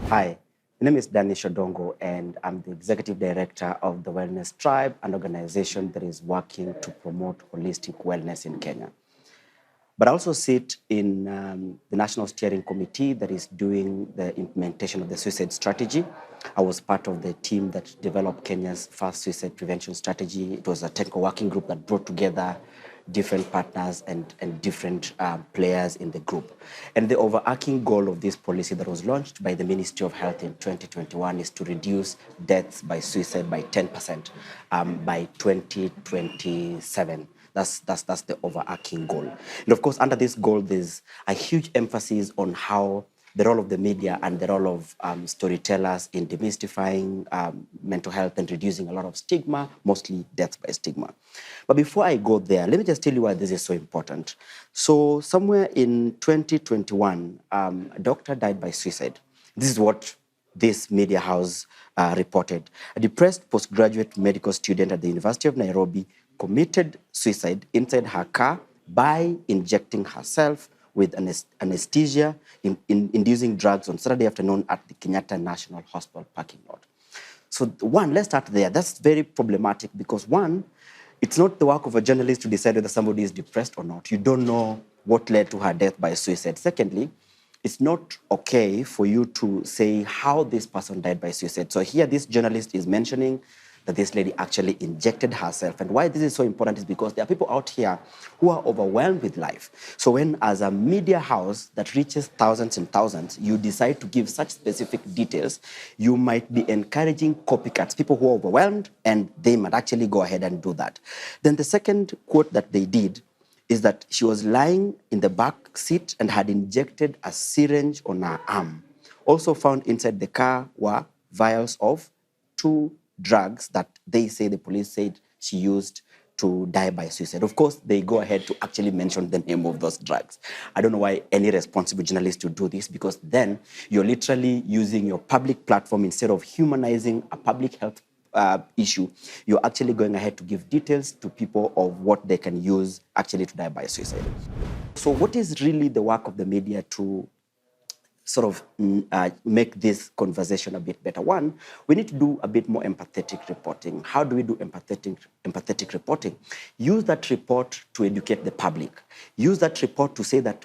Hi, my name is Dannish Odongo, and I'm the Executive Director of the Wellness Tribe, an organization that is working to promote holistic wellness in Kenya. But I also sit in the National Steering Committee that is doing the implementation of the suicide strategy. I was part of the team that developed Kenya's first suicide prevention strategy. It was a technical working group that brought together different partners and different players in the group. And the overarching goal of this policy that was launched by the Ministry of Health in 2021 is to reduce deaths by suicide by 10% by 2027. That's the overarching goal. And of course, under this goal, there's a huge emphasis on how the role of the media and the role of storytellers in demystifying mental health and reducing a lot of stigma, mostly deaths by stigma. But before I go there, let me just tell you why this is so important. So somewhere in 2021, a doctor died by suicide. This is what this media house reported. A depressed postgraduate medical student at the University of Nairobi committed suicide inside her car by injecting herself with anesthesia, inducing drugs on Saturday afternoon at the Kenyatta National Hospital parking lot. So one, let's start there. That's very problematic because one, it's not the work of a journalist to decide whether somebody is depressed or not. You don't know what led to her death by suicide. Secondly, it's not okay for you to say how this person died by suicide. So here this journalist is mentioning that this lady actually injected herself. And why this is so important is because there are people out here who are overwhelmed with life. So when, as a media house that reaches thousands and thousands, you decide to give such specific details, you might be encouraging copycats, people who are overwhelmed, and they might actually go ahead and do that. Then the second quote that they did is that she was lying in the back seat and had injected a syringe on her arm. Also found inside the car were vials of 2 drugs that they say, the police said she used to die by suicide. Of course, they go ahead to actually mention the name of those drugs. I don't know why any responsible journalist would do this, because then you're literally using your public platform instead of humanizing a public health issue. You're actually going ahead to give details to people of what they can use actually to die by suicide. So what is really the work of the media to sort of make this conversation a bit better? One, we need to do a bit more empathetic reporting. How do we do empathetic reporting? Use that report to educate the public. Use that report to say that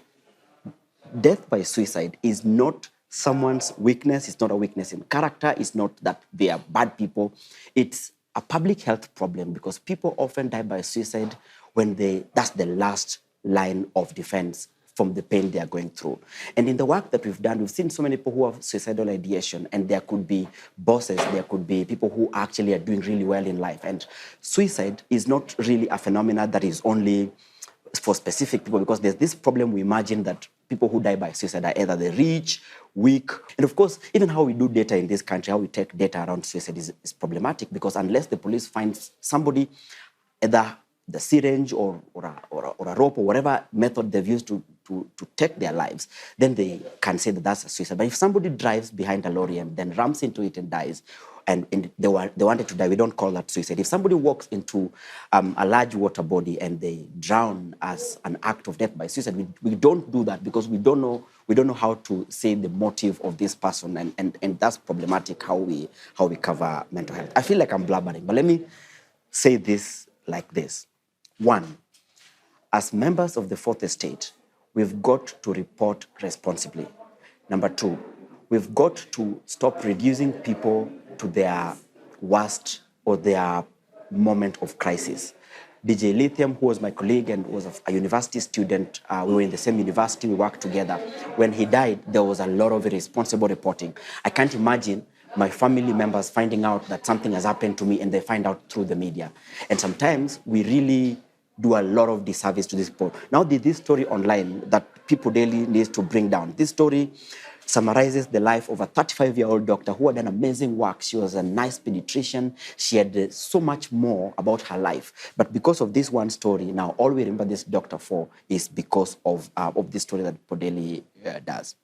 death by suicide is not someone's weakness. It's not a weakness in character. It's not that they are bad people. It's a public health problem because people often die by suicide when that's the last line of defense from the pain they are going through. And in the work that we've done, we've seen so many people who have suicidal ideation, and there could be bosses, there could be people who actually are doing really well in life. And suicide is not really a phenomenon that is only for specific people, because there's this problem we imagine that people who die by suicide are either the rich, weak. And of course, even how we do data in this country, how we take data around suicide is problematic, because unless the police finds somebody, either the syringe or a rope or whatever method they've used to take their lives, then they can say that that's a suicide. But if somebody drives behind a lorry and then rams into it and dies, and they wanted to die, we don't call that suicide. If somebody walks into a large water body and they drown as an act of death by suicide, we don't do that because we don't know how to say the motive of this person, and that's problematic how we cover mental health. I feel like I'm blabbering, but let me say this like this. One, as members of the fourth estate, we've got to report responsibly. Number two, we've got to stop reducing people to their worst or their moment of crisis. DJ Lithium, who was my colleague and was a university student, we were in the same university, we worked together. When he died, there was a lot of irresponsible reporting. I can't imagine my family members finding out that something has happened to me and they find out through the media. And sometimes we really do a lot of disservice to this people. Now this story online that people daily need to bring down. This story summarizes the life of a 35-year-old doctor who had done amazing work. She was a nice pediatrician. She had so much more about her life. But because of this one story, now all we remember this doctor for is because of this story that Podeli does.